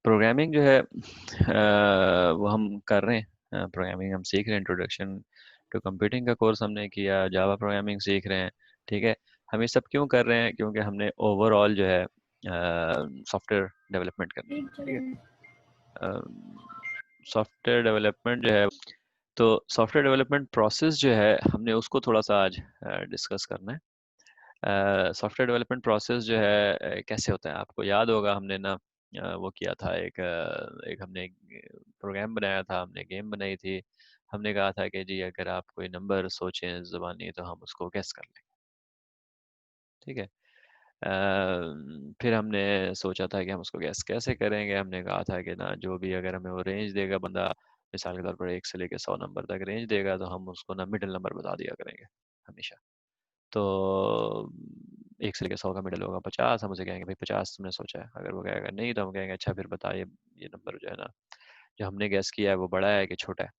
Programming जो है वो हम कर रहे हैं। प्रोग्रामिंग हम सीख रहे हैं। इंट्रोडक्शन टू कंप्यूटिंग का कोर्स हमने किया, जावा प्रोग्रामिंग सीख रहे हैं। ठीक है। हम ये सब क्यों कर रहे हैं? क्योंकि हमने ओवरऑल जो है सॉफ्टवेयर डेवलपमेंट करनी है। एक ठीक जगह है। सॉफ्टवेयर डेवलपमेंट जो है, तो सॉफ्टवेयर डेवलपमेंट प्रोसेस जो है हमने उसको थोड़ा सा आज डिस्कस करना है। सॉफ्टवेयर डेवलपमेंट प्रोसेस जो है कैसे होता है, आपको याद होगा हमने ना वो किया था, एक हमने प्रोग्राम बनाया था, हमने गेम बनाई थी। हमने कहा था कि जी अगर आप कोई नंबर सोचें ज़बानी तो हम उसको गेस कर लें। ठीक है। फिर हमने सोचा था कि हम उसको गैस कैसे करेंगे। हमने कहा था कि ना जो भी अगर हमें वो रेंज देगा बंदा, मिसाल के तौर पर 1 से लेकर 100 नंबर तक रेंज देगा, तो हम उसको ना मिडिल नंबर बता दिया करेंगे हमेशा। तो 1 से लेकर 100 का मिडिल होगा 50। हम उसे कहेंगे भाई 50 तुमने सोचा है। अगर वो कहेगा नहीं, तो हम कहेंगे अच्छा फिर बता ये नंबर जो है ना, जो हमने गैस किया है वो बड़ा है कि छोटा है।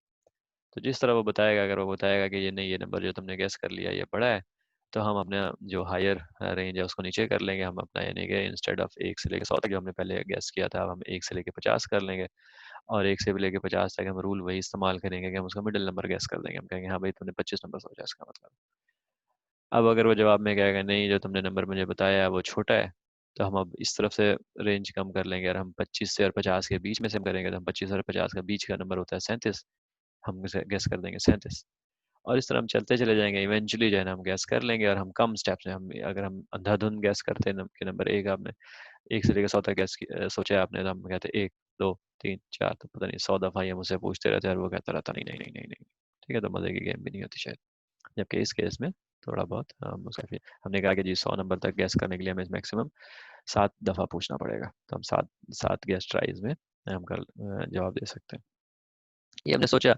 तो जिस तरह वो बताएगा, अगर वो बताएगा कि ये नहीं, ये नंबर जो तुमने गेस कर लिया ये बड़ा है, तो हम अपना जो हायर रेंज है उसको नीचे कर लेंगे। हम अपना यानी कि इंस्टेड ऑफ 1 से लेकर 100 तक जो हमने पहले गेस किया था, अब हम 1 से लेकर 50 कर लेंगे। और 1 से लेकर 50 तक हम रूल वही इस्तेमाल करेंगे कि हम उसका मिडिल नंबर गेस कर देंगे। हम कहेंगे हाँ भाई तुमने 25 नंबर सोचा, इसका मतलब। अब अगर वो जवाब में कहेगा नहीं, जो तुमने नंबर मुझे बताया है वो छोटा है, तो हम अब इस तरफ से रेंज कम कर लेंगे। और हम 25 से और 50 के बीच में से हम करेंगे, तो हम 25 और 50 का बीच का नंबर होता है 37। हम उसे गेस कर देंगे 37। और इस तरह हम चलते चले जाएंगे। इवेंचुअली जो है ना हम गैस कर लेंगे। और हम कम स्टेप्स में, हम अगर हम अंधाधुंध गैस करते हैं कि नंबर एक, आपने 1 से लेकर 100 तक गैस सोचा है आपने, तो हम कहते हैं 1 2 3 4, तो पता नहीं 100 दफ़ा ही हम उससे पूछते रहते हैं और वो कहता रहता नहीं नहीं नहीं नहीं नहीं। ठीक है। तो मज़े की गेम भी नहीं होती शायद। जबकि इस केस में थोड़ा बहुत हम उसका हमने कहा कि जी 100 नंबर तक गैस करने के लिए हमें मैक्सिमम 7 दफ़ा पूछना पड़ेगा। तो हम सात सात गैस ट्राइज में हम कल जवाब दे सकते हैं। ये हमने सोचा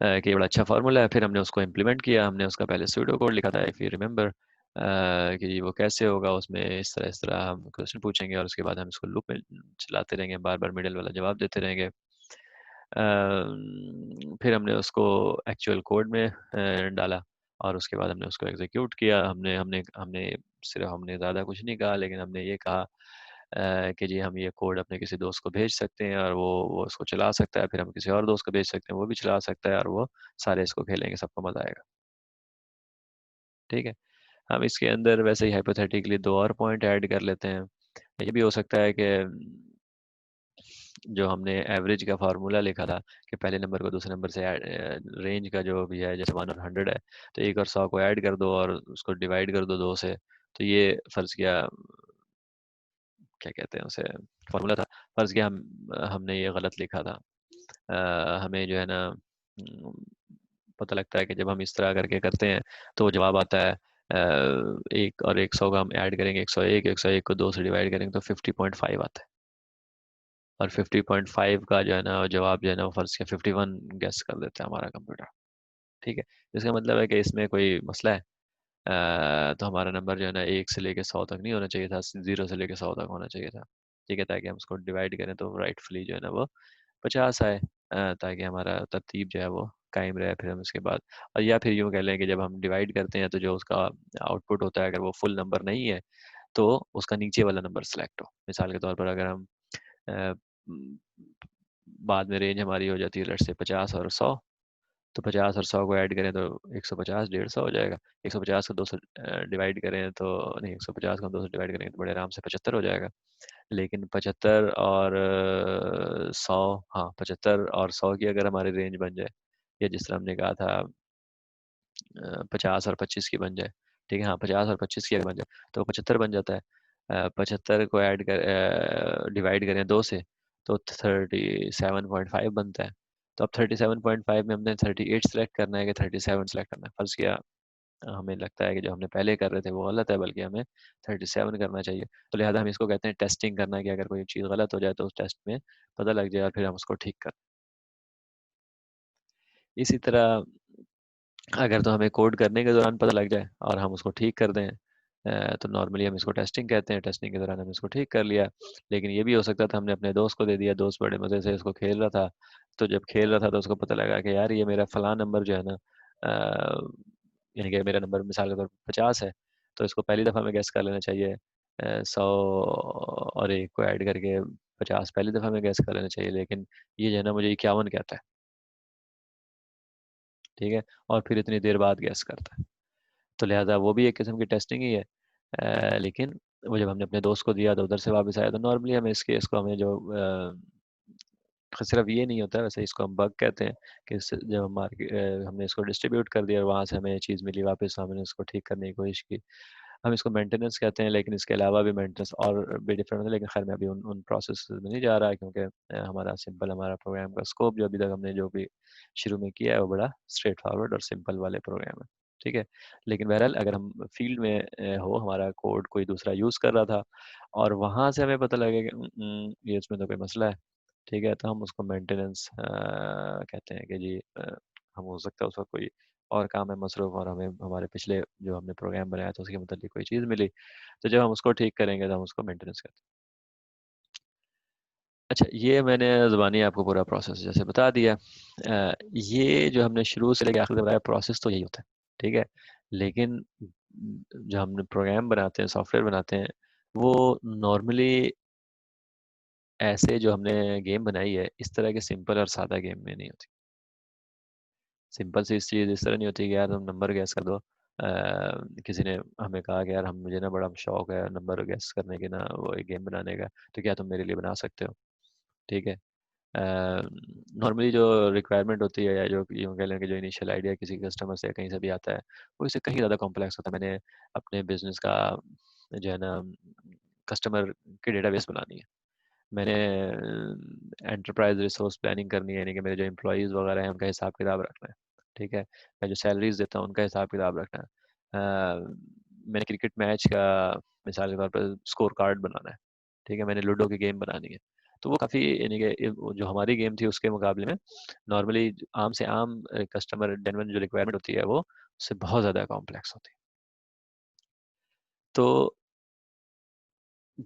कि ये बड़ा अच्छा फार्मूला है। फिर हमने उसको इम्प्लीमेंट किया। हमने उसका पहले सूडो कोड लिखा था, इफ़ यू रिमेंबर, कि वो कैसे होगा। उसमें इस तरह हम क्वेश्चन पूछेंगे और उसके बाद हम इसको लूप में चलाते रहेंगे, बार बार मिडिल वाला जवाब देते रहेंगे। फिर हमने उसको एक्चुअल कोड में डाला और उसके बाद हमने उसको एग्जीक्यूट किया। हमने हमने हमने सिर्फ हमने ज़्यादा कुछ नहीं कहा, लेकिन हमने ये कहा कि जी हम ये कोड अपने किसी दोस्त को भेज सकते हैं और वो उसको चला सकता है। फिर हम किसी और दोस्त को भेज सकते हैं, वो भी चला सकता है, और वो सारे इसको खेलेंगे, सबको मज़ा आएगा। ठीक है। हम इसके अंदर वैसे ही हाइपोथेटिकली 2 और पॉइंट ऐड कर लेते हैं। ये भी हो सकता है कि जो हमने एवरेज का फार्मूला लिखा था कि पहले नंबर को दूसरे नंबर से रेंज का जो भी है, जैसे 1 और 100 है, तो 1 और 100 को ऐड कर दो और उसको डिवाइड कर दो 2 से। तो ये फर्ज किया, क्या कहते हैं उसे, फार्मूला था। फर्ज किया हमने ये गलत लिखा था। हमें जो है ना पता लगता है कि जब हम इस तरह करके करते हैं तो वो जवाब आता है 1 और 100 का हम ऐड करेंगे 101 को 2 से डिवाइड करेंगे तो 50.5 आता है। और 50.5 का जो है ना जवाब जो है ना वो फर्ज किया 51 गेस कर देता है हमारा कंप्यूटर। ठीक है। इसका मतलब है कि इसमें कोई मसला है। तो हमारा नंबर जो है ना 1 से लेकर 100 तक नहीं होना चाहिए था, 0 से लेकर 100 तक होना चाहिए था। ठीक है। ताकि हम उसको डिवाइड करें तो राइटफुली जो है ना वो 50 आए, ताकि हमारा तरतीब जो है वो कायम रहे। फिर हम उसके बाद, और या फिर यूँ कह लें कि जब हम डिवाइड करते हैं तो जो उसका आउटपुट होता है, अगर वो फुल नंबर नहीं है तो उसका नीचे वाला नंबर सेलेक्ट हो। मिसाल के तौर पर अगर हम अ, म, बाद में रेंज हमारी हो जाती है लेट्स से 50 और 100, तो 50 और 100 को ऐड करें तो 150, 150 हो जाएगा। 150 को 200 डिवाइड करें तो, नहीं, 150 को हम 200 डिवाइड करेंगे तो बड़े आराम से 75 हो जाएगा। लेकिन 75 और 100, हाँ 75 और 100 की अगर हमारी रेंज बन जाए, या जिस तरह हमने कहा था 50 और 25 की बन जाए। ठीक है। हाँ 50 और 25 की अगर बन जाए तो 75 बन जाता है। 75 को ऐड कर डिवाइड करें 2 से तो 37.5 बनता है। तो अब 37.5 में हमने 38 सेलेक्ट करना है कि 37 सेलेक्ट करना है। फर्ज किया हमें लगता है कि जो हमने पहले कर रहे थे वो गलत है, बल्कि हमें 37 करना चाहिए। तो लिहाजा हम इसको कहते हैं टेस्टिंग करना, कि अगर कोई चीज़ गलत हो जाए तो उस टेस्ट में पता लग जाए और फिर हम उसको ठीक कर। इसी तरह अगर तो हमें कोड करने के दौरान पता लग जाए और हम उसको ठीक कर दें, तो नॉर्मली हम इसको टेस्टिंग कहते हैं। टेस्टिंग के दौरान हम इसको ठीक कर लिया। लेकिन ये भी हो सकता था हमने अपने दोस्त को दे दिया, दोस्त बड़े मज़े से इसको खेल रहा था। तो जब खेल रहा था तो उसको पता लगा कि यार ये मेरा फलां नंबर जो है ना, यानी कि मेरा नंबर मिसाल के तौर पर 50 है, तो इसको पहली दफ़ा में गेस कर लेना चाहिए 100 और 1 को ऐड करके 50 पहली दफ़ा में गैस कर लेना चाहिए, लेकिन ये जो है ना मुझे 51 कहता है, ठीक है, और फिर इतनी देर बाद गैस करता है। तो लिहाजा वो भी एक किस्म की टेस्टिंग ही है। लेकिन वो जब हमने अपने दोस्त को दिया तो उधर से वापस आया, तो नॉर्मली हमें इस केस को हमें जो सिर्फ ये नहीं होता है, वैसे इसको हम बग कहते हैं कि जब हम मार्केट हमने इसको डिस्ट्रीब्यूट कर दिया और वहाँ से हमें ये चीज़ मिली वापस, तो हमने इसको ठीक करने की कोशिश की। हम इसको मेंटेनेंस कहते हैं, लेकिन इसके अलावा भी मेंटेनेंस और भी डिफरेंट है, लेकिन खैर मैं अभी उन प्रोसेस में नहीं जा रहा, क्योंकि हमारा सिंपल हमारा प्रोग्राम का स्कोप जो अभी तक हमने जो भी शुरू में किया है वो बड़ा स्ट्रेट फॉरवर्ड और सिंपल वाले प्रोग्राम है, ठीक है। लेकिन बहरहाल अगर हम फील्ड में हो, हमारा कोड कोई दूसरा यूज़ कर रहा था और वहाँ से हमें पता लगे कि ये इसमें तो कोई मसला है, ठीक है, तो हम उसको मेंटेनेंस कहते हैं कि जी हम हो सकता है उस वक्त कोई और काम में मसरूफ़ और हमें हमारे पिछले जो हमने प्रोग्राम बनाया था उसके मुतालिक कोई चीज़ मिली, तो जब हम उसको ठीक करेंगे तो हम उसको मेंटेनेंस कहते हैं। अच्छा, ये मैंने ज़ुबानी आपको पूरा प्रोसेस जैसे बता दिया। ये जो हमने शुरू से लेकर आखिर तक बताया प्रोसेस तो यही होता है, ठीक है। लेकिन जो हमने प्रोग्राम बनाते हैं, सॉफ्टवेयर बनाते हैं, वो नॉर्मली ऐसे जो हमने गेम बनाई है इस तरह के सिंपल और सादा गेम में नहीं होती। सिंपल सी इस चीज़ इस तरह नहीं होती कि यार तुम नंबर गैस कर दो। किसी ने हमें कहा कि यार हम मुझे ना बड़ा शौक है नंबर गैस करने की ना, वो एक गेम बनाने का, तो क्या तुम मेरे लिए बना सकते हो, ठीक है। नॉर्मली जो रिक्वायरमेंट होती है या जो यूँ कह लें कि जो इनिशियल आइडिया किसी कस्टमर से कहीं से भी आता है, वो इससे कहीं ज़्यादा कॉम्प्लेक्स होता है। मैंने अपने बिजनेस का जो है ना कस्टमर की डेटाबेस बनानी है, मैंने एंटरप्राइज रिसोर्स प्लानिंग करनी है, यानी कि मेरे जो एम्प्लॉयज़ वगैरह हैं उनका हिसाब किताब रखना है, ठीक है। मैं जो सैलरीज देता हूँ उनका हिसाब किताब रखना है। मैंने क्रिकेट मैच का मिसाल के तौर पर स्कोर कार्ड बनाना है, ठीक है, मैंने लूडो की गेम बनानी है। तो वो काफ़ी यानी कि वो जो हमारी गेम थी उसके मुकाबले में नॉर्मली आम से आम कस्टमर जेन्युइन जो रिक्वायरमेंट होती है वो उससे बहुत ज़्यादा कॉम्प्लेक्स होती है। तो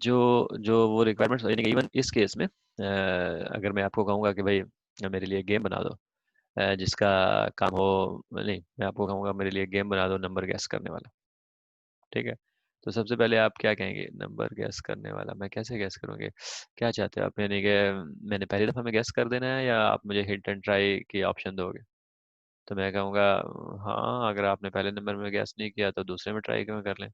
जो जो वो रिक्वायरमेंट्स यानी कि इवन इस केस में अगर मैं आपको कहूँगा कि भाई मेरे लिए गेम बना दो जिसका काम हो, नहीं मैं आपको कहूँगा मेरे लिए गेम बना दो नंबर गैस करने वाला, ठीक है। तो सबसे पहले आप क्या कहेंगे, नंबर गैस करने वाला, मैं कैसे गैस करूँगी, क्या चाहते हो आप, यानी कि मैंने पहली दफ़ा में गैस कर देना है या आप मुझे हिट एंड ट्राई की ऑप्शन दोगे। तो मैं कहूँगा हाँ, अगर आपने पहले नंबर में गैस नहीं किया तो दूसरे में ट्राई क्यों कर लें।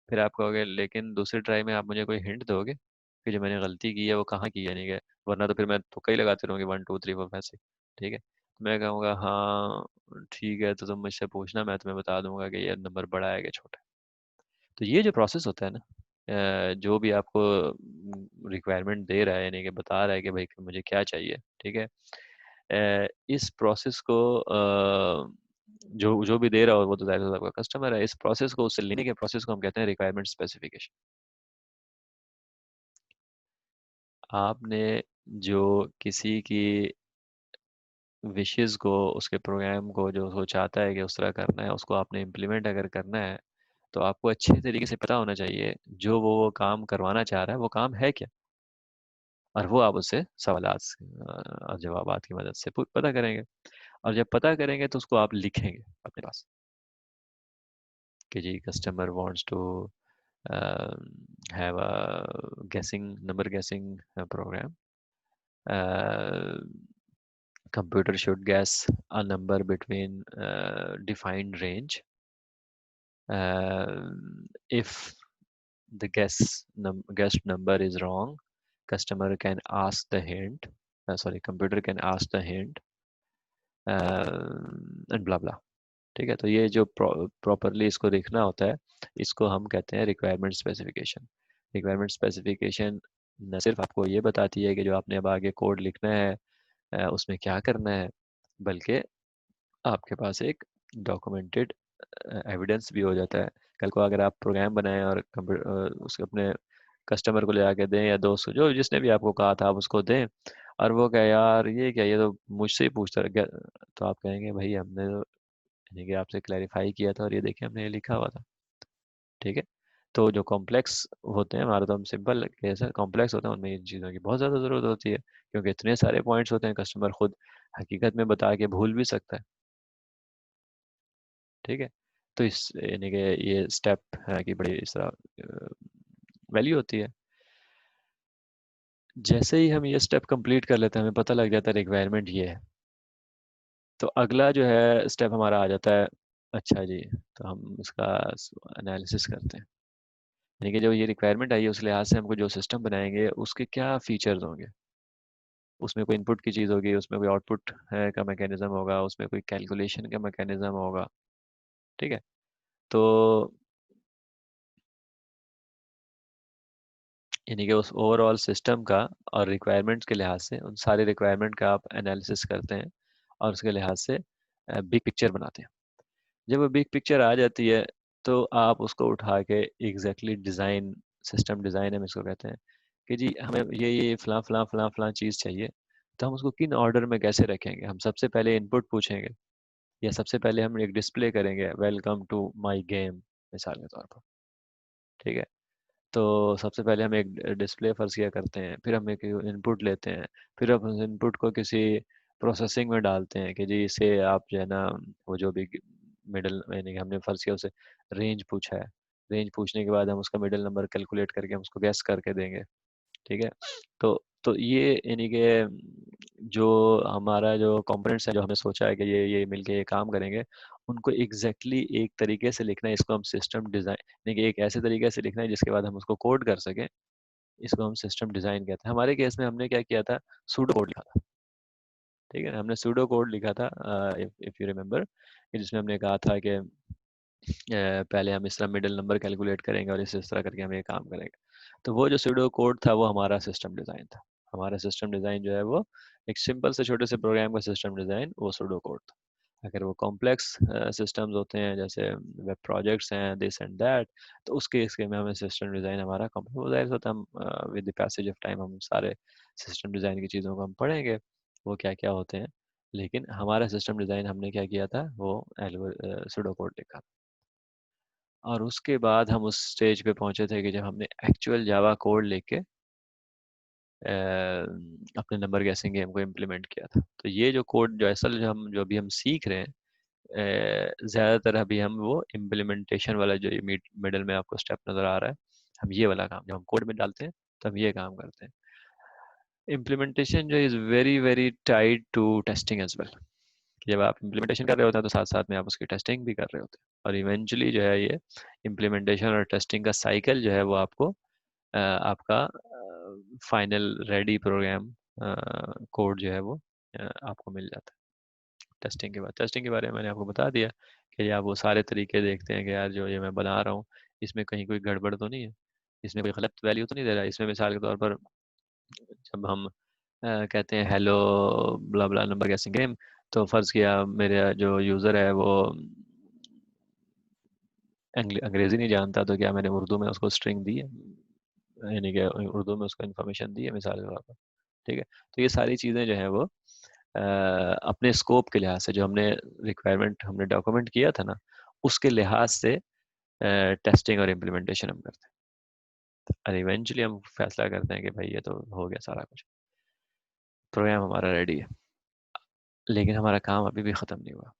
फिर आप कहोगे लेकिन दूसरी ट्राई में आप मुझे कोई हिंट दोगे कि जो मैंने गलती की है वो कहाँ की है, यानी कि वरना तो फिर मैं तुक्का ही लगाते रहूँगी 1 2 3 4 ऐसे, ठीक है। तो मैं कहूँगा हाँ ठीक है, तो तुम मुझसे पूछना, मैं तुम्हें बता दूंगा कि ये नंबर बड़ा है कि छोटा है। तो ये जो प्रोसेस होता है ना, जो भी आपको रिक्वायरमेंट दे रहा है, यानी कि बता रहा है कि भाई मुझे क्या चाहिए, ठीक है। इस प्रोसेस को जो जो भी दे रहा हो वो तो ज़ाहिर सी बात है आपका कस्टमर है, इस प्रोसेस को उससे लेने के प्रोसेस को हम कहते हैं रिक्वायरमेंट स्पेसिफिकेशन। आपने जो किसी की विशेस को, उसके प्रोग्राम को जो वो चाहता है कि उस तरह करना है, उसको आपने इम्प्लीमेंट अगर करना है, तो आपको अच्छे तरीके से पता होना चाहिए जो वो काम करवाना चाह रहा है वो काम है क्या, और वो आप उससे सवालात और जवाबात की मदद से पता करेंगे। और जब पता करेंगे तो उसको आप लिखेंगे अपने पास कि जी customer wants to have a guessing number guessing program. Uh, Computer should guess a number between defined range. Uh, if the guessed number is wrong, customer can ask the hint. Sorry, computer can ask the hint and blah blah. ठीक है, तो ये जो properly इसको देखना होता है, इसको हम कहते हैं रिक्वायरमेंट स्पेसिफिकेशन। रिक्वायरमेंट स्पेसिफिकेशन न सिर्फ आपको ये बताती है कि जो आपने अब आगे कोड लिखना है उसमें क्या करना है, बल्कि आपके पास एक डॉक्यूमेंटेड एविडेंस भी हो जाता है। कल को अगर आप प्रोग्राम बनाएं और उसके अपने कस्टमर को ले आके दें या दोस्त को, जो जिसने भी आपको कहा था आप उसको दें, और वो कहे यार ये क्या, ये तो मुझसे ही पूछता रह गया, तो आप कहेंगे भाई हमने तो यानी कि आपसे क्लैरिफाई किया था और ये देखिए हमने ये लिखा हुआ था, ठीक है। तो जो कॉम्प्लेक्स होते हैं, हमारा तो हम सिंपल केस है, कॉम्प्लेक्स होते हैं उनमें इन चीज़ों की बहुत ज़्यादा ज़रूरत होती है, क्योंकि इतने सारे पॉइंट्स होते हैं कस्टमर खुद हकीकत में बता के भूल भी सकता है, ठीक है। तो इस यानी कि ये स्टेप है कि बड़ी इस तरह वैल्यू होती है। जैसे ही हम ये स्टेप कंप्लीट कर लेते हैं, हमें पता लग जाता है रिक्वायरमेंट ये है, तो अगला जो है स्टेप हमारा आ जाता है, अच्छा जी, तो हम इसका एनालिसिस करते हैं। यानी कि जो ये रिक्वायरमेंट आई है उस लिहाज से हमको जो सिस्टम बनाएंगे उसके क्या फीचर्स होंगे। उसमें कोई इनपुट की चीज़ होगी, उसमें कोई आउटपुट है का मैकेनिज्म होगा, उसमें कोई कैलकुलेशन का मैकेनिज्म होगा। ठीक है। तो यानी कि उस ओवरऑल सिस्टम का और रिक्वायरमेंट्स के लिहाज से उन सारे रिक्वायरमेंट का आप एनालिसिस करते हैं और उसके लिहाज से बिग पिक्चर बनाते हैं। जब वो बिग पिक्चर आ जाती है तो आप उसको उठा के एग्जैक्टली डिज़ाइन, सिस्टम डिज़ाइन हम इसको कहते हैं, कि जी हमें ये फ़लाँ फ़लाँ फ़लाँ फ़लाँ चीज़ चाहिए, तो हम उसको किन ऑर्डर में कैसे रखेंगे। हम सबसे पहले इनपुट पूछेंगे या सबसे पहले हम एक डिस्प्ले करेंगे, वेलकम टू माय गेम, मिसाल के तौर पर। ठीक है। तो सबसे पहले हम एक डिस्प्ले फर्श किया करते हैं, फिर हम एक इनपुट लेते हैं, फिर हम उस इनपुट को किसी प्रोसेसिंग में डालते हैं कि जी इसे आप जो है ना, वो जो भी मिडल यानी कि हमने फर्श किया उसे रेंज पूछा है, रेंज पूछने के बाद हम उसका मिडल नंबर कैलकुलेट करके हम उसको गैस करके देंगे। ठीक है। तो ये यानी कि जो हमारा जो कंपोनेंट्स है, जो हमने सोचा है कि ये मिलके ये काम करेंगे, उनको एग्जैक्टली एक तरीके से लिखना है। इसको हम सिस्टम डिज़ाइन यानी कि एक ऐसे तरीके से लिखना है जिसके बाद हम उसको कोड कर सकें। इसको हम सिस्टम डिज़ाइन कहते हैं। हमारे केस में हमने क्या किया था, सूडो कोड लिखा था। ठीक है, हमने सूडो कोड लिखा था, इफ यू रिमेम्बर, जिसमें हमने कहा था कि पहले हम इस तरह मिडिल नंबर कैलकुलेट करेंगे और इस तरह करके हम ये काम करेंगे। तो वो जो सूडो कोड था वो हमारा सिस्टम डिज़ाइन था। हमारा सिस्टम डिज़ाइन जो है वो एक सिंपल से छोटे से प्रोग्राम का सिस्टम डिज़ाइन वो सूडो कोड था। अगर वो कॉम्प्लेक्स सिस्टम्स होते हैं जैसे वेब प्रोजेक्ट्स हैं दिस एंड दैट, तो उसके इसके में हमें सिस्टम डिज़ाइन हमारा कम्प्लीट ज़ाहिर होता है। हम with the passage of time हम सारे सिस्टम डिज़ाइन की चीज़ों को हम पढ़ेंगे, वो क्या क्या होते हैं। लेकिन हमारा सिस्टम डिज़ाइन हमने क्या किया था, वो सूडो कोड लिखा। और उसके बाद हम उस स्टेज पे पहुंचे थे कि जब हमने एक्चुअल जावा कोड लेके अपने नंबर गैसिंग गेम को इम्प्लीमेंट किया था। तो ये जो कोड जो असल जो अभी हम सीख रहे हैं, ज़्यादातर अभी हम वो इम्प्लीमेंटेशन वाला जो ये मिडल में आपको स्टेप नज़र आ रहा है, हम ये वाला काम जब हम कोड में डालते हैं तो हम ये काम करते हैं। इम्प्लीमेंटेशन जो is very very tied to testing as well. जब आप इम्प्लीमेंटेशन कर रहे होते हैं तो साथ साथ में आप उसकी टेस्टिंग भी कर रहे होते हैं, और इवेंचुअली जो है ये इम्प्लीमेंटेशन और टेस्टिंग का साइकिल जो है वो आपको आपका फाइनल रेडी प्रोग्राम कोड जो है वो आपको मिल जाता है टेस्टिंग के बाद। टेस्टिंग के बारे में मैंने आपको बता दिया कि आप वो सारे तरीके देखते हैं कि यार जो ये मैं बना रहा हूँ इसमें कहीं कोई गड़बड़ तो नहीं है, इसमें कोई गलत वैल्यू तो नहीं दे रहा है। इसमें मिसाल के तौर पर जब हम कहते हैं हेलो ब्ला ब्ला नंबर गेसिंग गेम, तो फर्ज किया मेरा जो यूज़र है वो अंग्रेज़ी नहीं जानता, तो क्या मैंने उर्दू में उसको स्ट्रिंग दी है, यानी कि उर्दू में उसको इन्फॉर्मेशन दी है मिसाल के तौर पर। ठीक है। तो ये सारी चीज़ें जो हैं वो अपने स्कोप के लिहाज से जो हमने रिक्वायरमेंट हमने डॉक्यूमेंट किया था ना, उसके लिहाज से टेस्टिंग और इम्प्लीमेंटेशन हम करते हैं। और इवेंचुअली हम फैसला करते हैं कि भाई ये तो हो गया सारा कुछ, प्रोग्राम हमारा रेडी है। लेकिन हमारा काम अभी भी ख़त्म नहीं हुआ।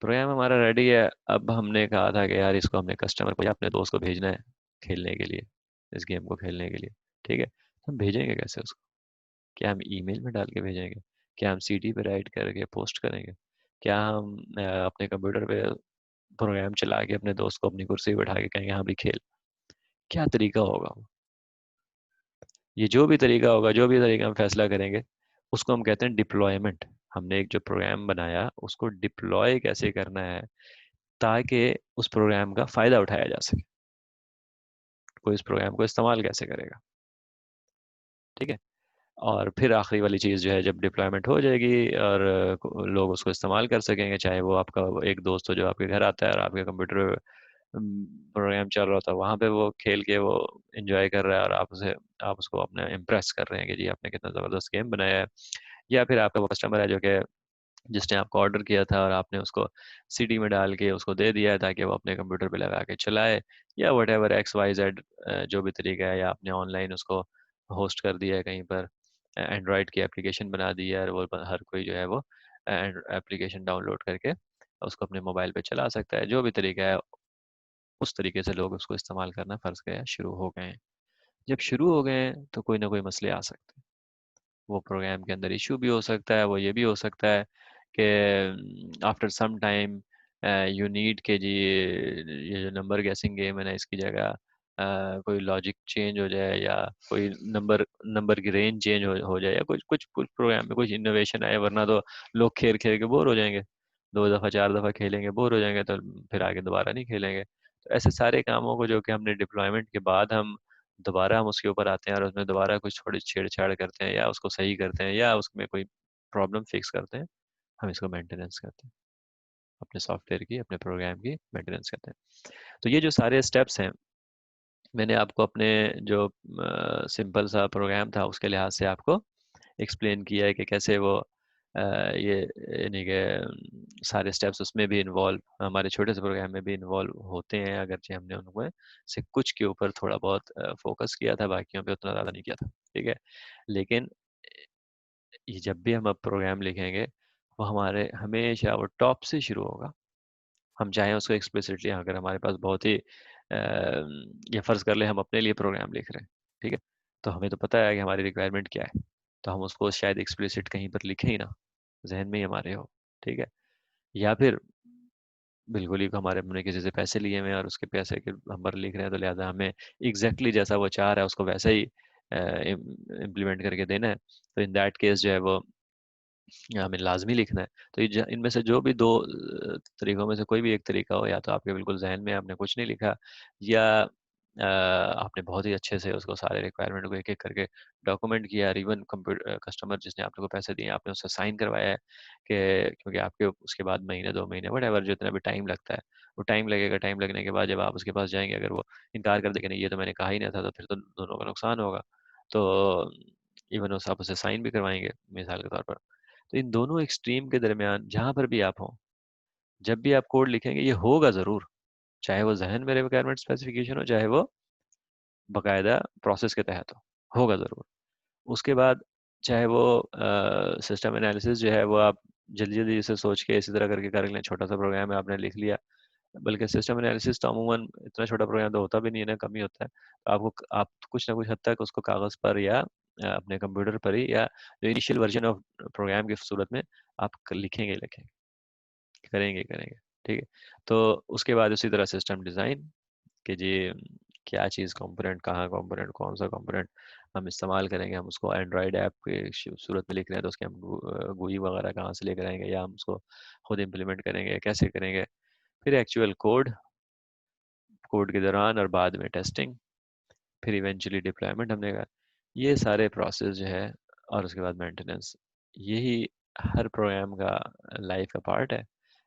प्रोग्राम हमारा रेडी है। अब हमने कहा था कि यार इसको हमने कस्टमर को या अपने दोस्त को भेजना है खेलने के लिए, इस गेम को खेलने के लिए। ठीक है, तो हम भेजेंगे कैसे उसको? क्या हम ईमेल में डाल के भेजेंगे? क्या हम सीडी पे राइट करके पोस्ट करेंगे? क्या हम अपने कंप्यूटर पे प्रोग्राम चला के अपने दोस्त को अपनी कुर्सी पे बैठा के कहेंगे हाँ भी खेल? क्या तरीका होगा वो? ये जो भी तरीका होगा, जो भी तरीका हम फैसला करेंगे, उसको हम कहते हैं डिप्लॉयमेंट। हमने एक जो प्रोग्राम बनाया उसको डिप्लॉय कैसे करना है ताकि उस प्रोग्राम का फ़ायदा उठाया जा सके। कोई इस प्रोग्राम को इस्तेमाल कैसे करेगा। ठीक है। और फिर आखिरी वाली चीज़ जो है, जब डिप्लॉयमेंट हो जाएगी और लोग उसको इस्तेमाल कर सकेंगे, चाहे वो आपका एक दोस्त हो जो आपके घर आता है और आपके कंप्यूटर प्रोग्राम चल रहा होता है, वहाँ पे वो खेल के वो एंजॉय कर रहा है और आप उसको अपने इम्प्रेस कर रहे हैं कि जी आपने कितना ज़बरदस्त गेम बनाया है। या फिर आपका वो कस्टमर है जो कि जिसने आपको ऑर्डर किया था और आपने उसको सीडी में डाल के उसको दे दिया है ताकि वो अपने कंप्यूटर पे लगा के चलाए, या whatever X Y Z जो भी तरीका है, या आपने ऑनलाइन उसको होस्ट कर दिया है कहीं पर, एंड्रॉयड की एप्लीकेशन बना दी है और वो हर कोई जो है वो एप्लीकेशन डाउनलोड करके उसको अपने मोबाइल पे चला सकता है। जो भी तरीका है उस तरीके से लोग उसको इस्तेमाल करना फर्ज गया शुरू हो गए हैं। जब शुरू हो गए हैं तो कोई ना कोई मसले आ सकते हैं। वो प्रोग्राम के अंदर इशू भी हो सकता है, वो ये भी हो सकता है कि after some time you need के जी ये जो नंबर गेसिंग गेम है ना, इसकी जगह कोई लॉजिक चेंज हो जाए, या कोई नंबर नंबर की रेंज चेंज हो जाए, या कुछ कुछ कुछ प्रोग्राम में कुछ इनोवेशन आए, वरना तो लोग खेल खेल के बोर हो जाएंगे। 2 दफ़ा 4 दफ़ा खेलेंगे, बोर हो जाएंगे, तो फिर आगे दोबारा नहीं खेलेंगे। तो ऐसे सारे कामों को जो कि हमने डिप्लॉयमेंट के बाद हम दोबारा हम उसके ऊपर आते हैं और उसमें दोबारा कुछ थोड़ी छेड़छाड़ करते हैं, या उसको सही करते हैं, या उसमें कोई प्रॉब्लम फिक्स करते हैं, हम इसको मेंटेनेंस करते हैं। अपने सॉफ्टवेयर की, अपने प्रोग्राम की मेंटेनेंस करते हैं। तो ये जो सारे स्टेप्स हैं, मैंने आपको अपने जो सिंपल सा प्रोग्राम था उसके लिहाज से आपको एक्सप्लेन किया है कि कैसे वो ये यानी कि सारे स्टेप्स उसमें भी इन्वॉल्व, हमारे छोटे से प्रोग्राम में भी इन्वॉल्व होते हैं, अगरचे हमने उनमें से कुछ के ऊपर थोड़ा बहुत फोकस किया था, बाकियों पे उतना ज़्यादा नहीं किया था। ठीक है। लेकिन ये जब भी हम अब प्रोग्राम लिखेंगे, वो हमारे हमेशा वो टॉप से शुरू होगा। हम चाहें उसको एक्सप्लिसिटली, अगर हमारे पास बहुत ही ये फ़र्ज़ कर ले हम अपने लिए प्रोग्राम लिख रहे हैं, ठीक है? तो हमें तो पता है कि हमारी रिक्वायरमेंट क्या है, तो हम उसको शायद एक्सप्लिसिट कहीं पर लिखें ही ना, ज़हन में ही हमारे हो, ठीक है? या फिर बिल्कुल ही हमारे हमने किसी से पैसे लिए हुए हैं और उसके पैसे के हम पर लिख रहे हैं, तो लिहाजा हमें एग्ज़ैक्टली जैसा वो चाह रहा है उसको वैसा ही इम्प्लीमेंट करके देना है। तो इन दैट केस जो है वो हमें लाज़मी लिखना है। तो ये इनमें से जो भी दो तरीकों में से कोई भी एक तरीका हो, या तो आपके बिल्कुल ज़हन में आपने कुछ नहीं लिखा, या आपने बहुत ही अच्छे से उसको सारे रिक्वायरमेंट को एक-एक करके डॉक्यूमेंट किया, और इवन कस्टमर जिसने आप लोगों को पैसे दिए आपने उससे साइन करवाया है कि क्योंकि आपके उसके बाद महीने 2 महीने व्हाटएवर जितना भी टाइम लगता है, वो टाइम लगेगा। टाइम लगने के बाद जब आप उसके पास जाएँगे, अगर वो इनकार कर दे कि नहीं ये तो मैंने कहा ही नहीं था, तो फिर तो दोनों का नुकसान होगा। तो इवन उस आप उससे साइन भी करवाएँगे मिसाल के तौर पर। तो इन दोनों एक्सट्रीम के दरमियान जहाँ पर भी आप हों, जब भी आप कोड लिखेंगे ये होगा ज़रूर, चाहे वो ज़हन में रिक्वायरमेंट स्पेसिफिकेशन हो, चाहे वो बाकायदा प्रोसेस के तहत हो, होगा ज़रूर। उसके बाद चाहे वो सिस्टम एनालिसिस जो है वो आप जल्दी-जल्दी इसे सोच के इसी तरह करके कर लें, छोटा-सा प्रोग्राम है आपने लिख लिया। बल्कि सिस्टम एनालिसिस तो अमूमन इतना छोटा प्रोग्राम तो होता भी नहीं है ना, कम ही होता है। तो आप कुछ ना कुछ हद तक उसको कागज़ पर या अपने कंप्यूटर पर ही, या जो इनिशियल वर्ज़न ऑफ प्रोग्राम की सूरत में आप लिखेंगे ही लिखेंगे। करेंगे, करेंगे, ठीक है। तो उसके बाद उसी तरह सिस्टम डिज़ाइन कि जी क्या चीज़ कंपोनेंट, कहाँ कंपोनेंट, कौन-सा कंपोनेंट हम इस्तेमाल करेंगे, हम उसको एंड्रॉयड ऐप के सूरत में लिख रहे हैं तो उसके हम GUI वगैरह कहाँ से लेकर आएँगे, या हम उसको खुद इम्प्लीमेंट करेंगे, कैसे करेंगे। फिर एक्चुअल कोड, कोड के दौरान और बाद में टेस्टिंग, फिर इवेंचुअली डिप्लॉयमेंट हमने कहा। ये सारे प्रोसेस जो है, और उसके बाद मेंटेनेंस, यही हर प्रोग्राम का लाइफ का पार्ट है।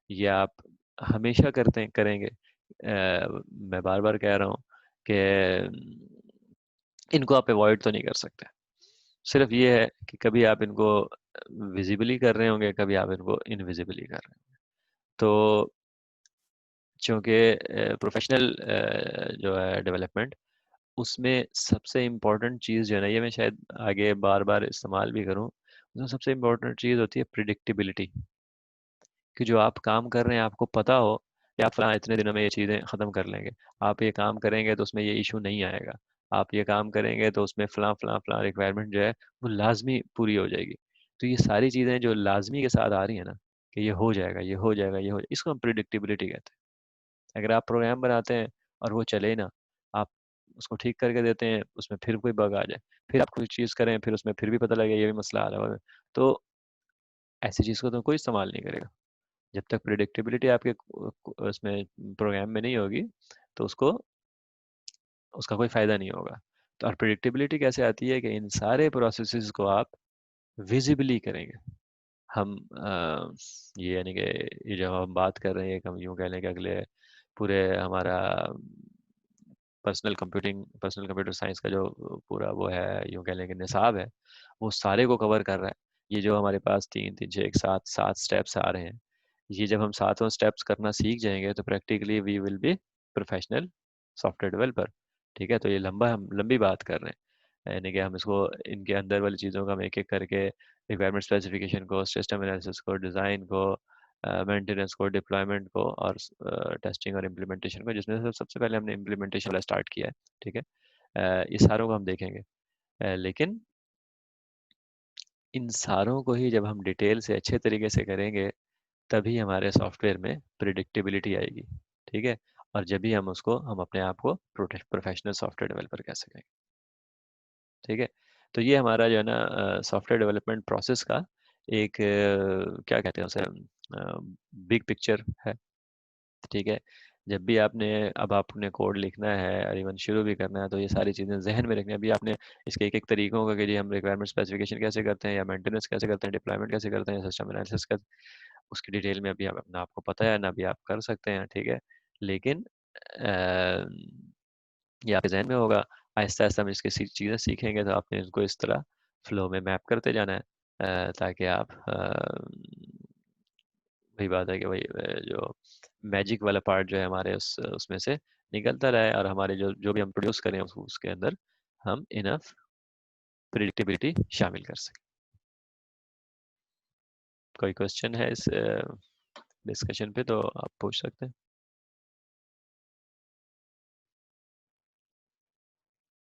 ये आप हमेशा करते करेंगे। मैं बार-बार कह रहा हूँ कि इनको आप अवॉइड तो नहीं कर सकते। सिर्फ ये है कि कभी आप इनको विज़िबली कर रहे होंगे, कभी आप इनको इनविज़िबली कर रहे होंगे। तो चूँकि प्रोफ़ेशनल जो है डेवलपमेंट, उसमें सबसे इम्पोर्टेंट चीज़ जो है ना, ये मैं शायद आगे बार-बार इस्तेमाल भी करूँ, उसमें सबसे इम्पोर्टेंट चीज़ होती है प्रेडिक्टेबिलिटी। कि जो आप काम कर रहे हैं आपको पता हो कि आप फ़लाँ इतने दिनों में ये चीज़ें ख़त्म कर लेंगे। आप ये काम करेंगे तो उसमें ये इश्यू नहीं आएगा। आप ये काम करेंगे तो उसमें फ़लाँ, फ़लाँ, फ़लाँ रिक्वायरमेंट जो है वो लाज़मी पूरी हो जाएगी। तो ये सारी चीज़ें जो लाज़मी के साथ आ रही हैं ना, कि ये हो जाएगा, ये हो जाएगा, ये हो इसको हम प्रेडिक्टेबिलिटी कहते हैं। अगर आप प्रोग्राम बनाते हैं और वो चले ना, आप उसको ठीक करके देते हैं, उसमें फिर कोई बग आ जाए, फिर आप कोई चीज़ करें, फिर उसमें फिर भी पता लगे ये भी मसला आ रहा है, तो ऐसी चीज़ को तो कोई इस्तेमाल नहीं करेगा। जब तक प्रेडिक्टेबिलिटी आपके उसमें प्रोग्राम में नहीं होगी, तो उसको उसका कोई फ़ायदा नहीं होगा। तो और प्रेडिक्टेबिलिटी कैसे आती है कि इन सारे प्रोसेसेस को आप विज़िबली करेंगे। हम ये यानी कि ये जब हम बात कर रहे हैं, हम यूँ कह लें कि अगले पूरे हमारा पर्सनल कंप्यूटर साइंस का जो पूरा वो है, यूँ कह लें कि निसाब है, वो सारे को कवर कर रहा है। ये जो हमारे पास 3, 3, 6, 7, 7 स्टेप्स आ रहे हैं, ये जब हम सातों स्टेप्स करना सीख जाएँगे तो practically we will be professional software developer. ठीक है? तो ये हम लंबी बात कर रहे हैं। यानी कि हम इसको इनके अंदर वाली चीज़ों को हम एक-एक करके रिक्वायरमेंट स्पेसिफिकेशन को, सिस्टम एनालिसिस को, डिज़ाइन को, मेंटेनेंस को, डिप्लॉयमेंट को, और टेस्टिंग और इम्प्लीमेंटेशन को, जिसमें से सबसे पहले हमने इम्प्लीमेंटेशन वाला स्टार्ट किया है। ठीक है? ये सारों को हम देखेंगे। लेकिन इन सारों को ही जब हम डिटेल से अच्छे तरीके से करेंगे, तभी हमारे सॉफ्टवेयर में प्रिडिक्टेबिलिटी आएगी। ठीक है? और जब भी हम अपने आप को प्रोफेशनल सॉफ्टवेयर डेवलपर कह सकेंगे। ठीक है? तो ये हमारा जो है ना सॉफ्टवेयर डेवलपमेंट प्रोसेस का एक क्या कहते हैं उसे, बिग पिक्चर है। ठीक है? जब भी अब आपने कोड लिखना है और इवन शुरू भी करना है, तो ये सारी चीज़ें ज़हन में रखनी है। अभी आपने इसके एक-एक तरीकों का कि जी हम रिक्वायरमेंट स्पेसिफिकेशन कैसे करते हैं, या मेंटेनेंस कैसे करते हैं, डिप्लॉयमेंट कैसे करते हैं, सिस्टम एनालिसिस का उसकी डिटेल में अभी ना आपको पता है, ना अभी आप कर सकते हैं। ठीक है? लेकिन ये आपके ज़हन में होगा। आहिस्ता-आहिस्ता हम इसकी चीज़ें सीखेंगे, तो आपने इसको इस तरह फ्लो में मैप करते जाना है, ताकि आप वही बात है कि वही जो मैजिक वाला पार्ट जो है हमारे उसमें से निकलता रहे, और हमारे जो जो भी हम प्रोड्यूस करें उसके अंदर हम इनफ प्रिडिक्टेबिलिटी शामिल कर सकें। कोई क्वेश्चन है इस डिस्कशन पे तो आप पूछ सकते हैं।